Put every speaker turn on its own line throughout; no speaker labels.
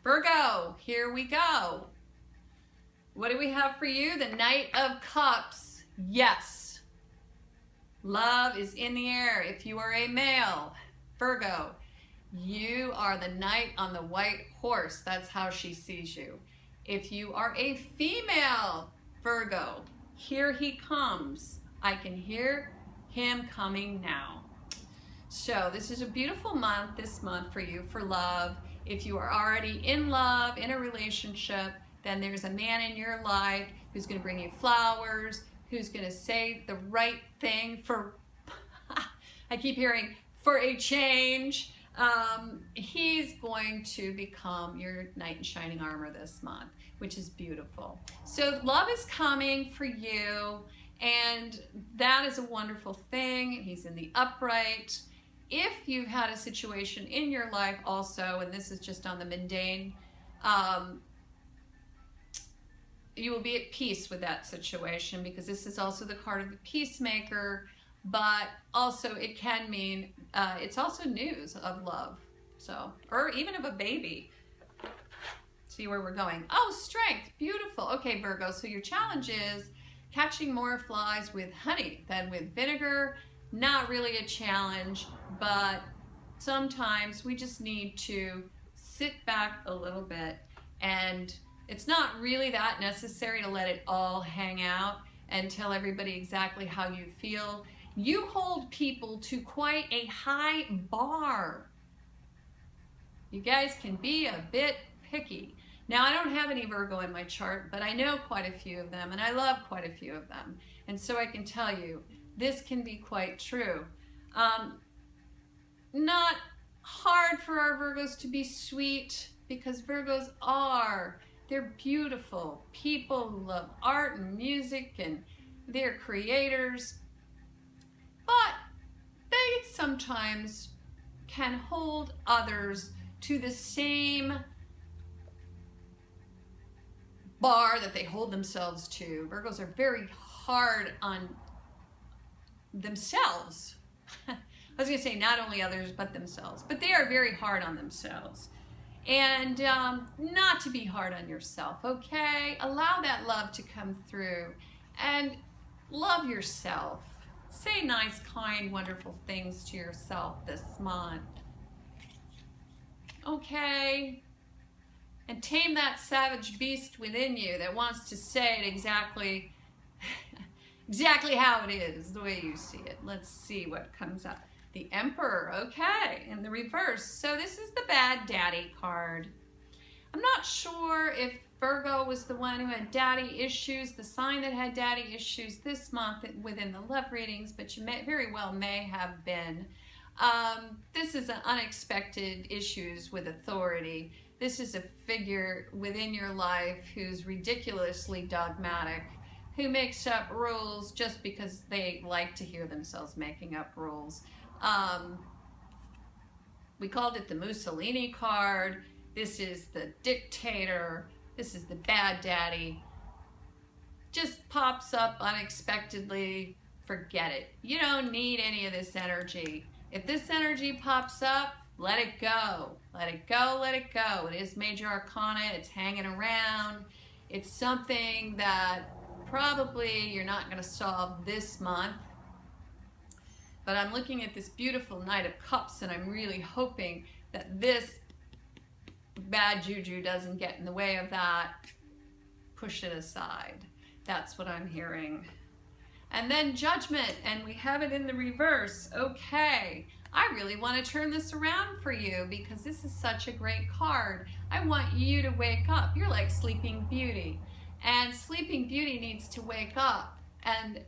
Virgo, here we go. What do we have for you? The Knight of Cups. Yes. Love is in the air. If you are a male, Virgo, you are the knight on the white horse. That's how she sees you. If you are a female, Virgo, here he comes. I can hear him coming now. So this is a beautiful month this month for you for love. If you are already in love, in a relationship, then there's a man in your life who's going to bring you flowers, who's going to say the right thing for, I keep hearing, for a change. He's going to become your knight in shining armor this month, which is beautiful. So love is coming for you, and that is a wonderful thing. He's in the upright. If you've had a situation in your life also, and this is just on the mundane, you will be at peace with that situation, because this is also the card of the peacemaker, but also it can mean, it's also news of love, so, or even of a baby. See where we're going. Oh, strength, beautiful. Okay, Virgo, so your challenge is catching more flies with honey than with vinegar. Not really a challenge, but sometimes we just need to sit back a little bit, and it's not really that necessary to let it all hang out and tell everybody exactly how you feel. You hold people to quite a high bar. You guys can be a bit picky. Now, I don't have any Virgo in my chart, but I know quite a few of them, and I love quite a few of them. And so I can tell you, this can be quite true. Not hard for our Virgos to be sweet, because Virgos are. They're beautiful people who love art and music, and they're creators. But they sometimes can hold others to the same bar that they hold themselves to. Virgos are very hard on themselves. I was going to say not only others, but themselves. But they are very hard on themselves. And not to be hard on yourself, okay? Allow that love to come through and love yourself. Say nice, kind, wonderful things to yourself this month. Okay? And tame that savage beast within you that wants to say it exactly how it is, the way you see it. Let's see what comes up. The Emperor, okay, in the reverse. So this is the bad daddy card. I'm not sure if Virgo was the one who had daddy issues, the sign that had daddy issues this month within the love readings, but you very well may have been. This is an unexpected issues with authority. This is a figure within your life who's ridiculously dogmatic, who makes up rules just because they like to hear themselves making up rules. We called it the Mussolini card. This is the dictator. This is the bad daddy. Just pops up unexpectedly. Forget it. You don't need any of this energy. If this energy pops up, let it go. Let it go, let it go. It is major arcana. It's hanging around. It's something that probably you're not going to solve this month. But I'm looking at this beautiful Knight of Cups, and I'm really hoping that this bad juju doesn't get in the way of that. Push it aside. That's what I'm hearing. And then Judgment, and we have it in the reverse. Okay, I really want to turn this around for you because this is such a great card. I want you to wake up. You're like Sleeping Beauty, and Sleeping Beauty needs to wake up and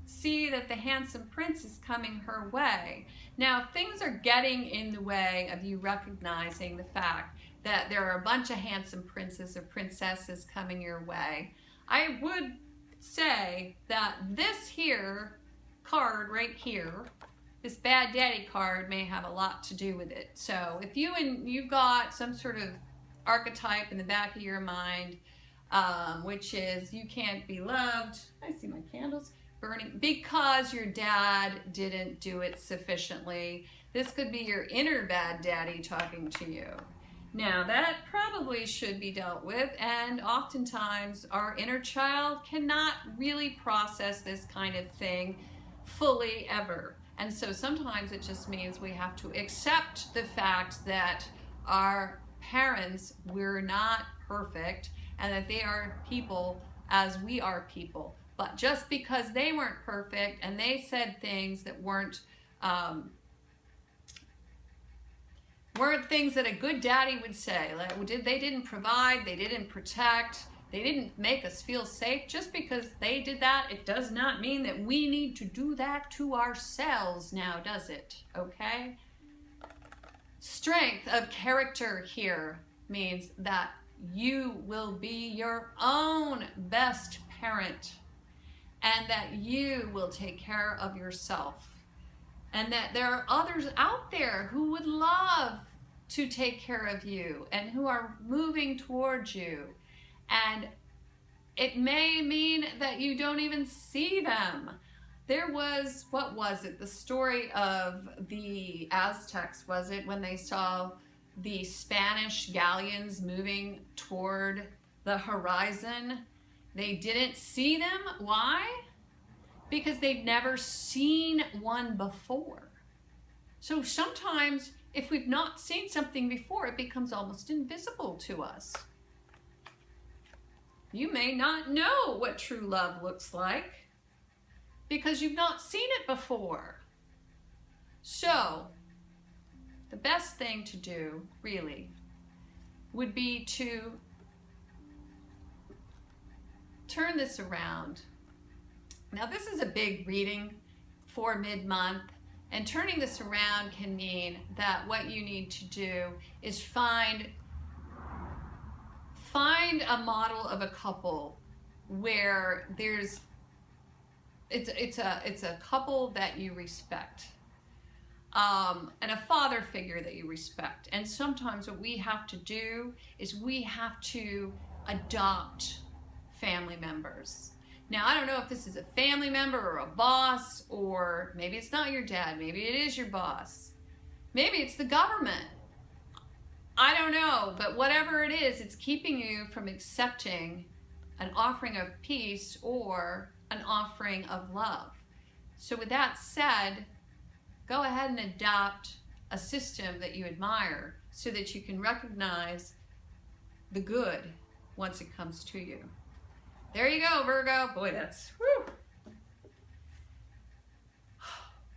see that the handsome prince is coming her way. Now, if things are getting in the way of you recognizing the fact that there are a bunch of handsome princes or princesses coming your way, I would say that this here card right here, this bad daddy card, may have a lot to do with it. So if you've got some sort of archetype in the back of your mind, which is you can't be loved, I see my candles burning, because your dad didn't do it sufficiently. This could be your inner bad daddy talking to you. Now that probably should be dealt with, and oftentimes our inner child cannot really process this kind of thing fully ever. And so sometimes it just means we have to accept the fact that our parents were not perfect and that they are people as we are people. But just because they weren't perfect and they said things that weren't things that a good daddy would say. Like, they didn't provide, they didn't protect, they didn't make us feel safe. Just because they did that, it does not mean that we need to do that to ourselves now, does it? Okay? Strength of character here means that you will be your own best parent and that you will take care of yourself. And that there are others out there who would love to take care of you and who are moving towards you. And it may mean that you don't even see them. There was, what was it? The story of the Aztecs, was it? When they saw the Spanish galleons moving toward the horizon. They didn't see them. Why? Because they'd never seen one before. So sometimes if we've not seen something before, it becomes almost invisible to us. You may not know what true love looks like because you've not seen it before. So the best thing to do, really, would be to turn this around. Now, this is a big reading for mid-month, and turning this around can mean that what you need to do is find a model of a couple where it's a couple that you respect, and a father figure that you respect. And sometimes what we have to do is we have to adopt family members. Now, I don't know if this is a family member or a boss, or maybe it's not your dad, maybe it is your boss. Maybe it's the government. I don't know, but whatever it is, it's keeping you from accepting an offering of peace or an offering of love. So with that said, go ahead and adopt a system that you admire so that you can recognize the good once it comes to you. There you go, Virgo. Boy, that's woo.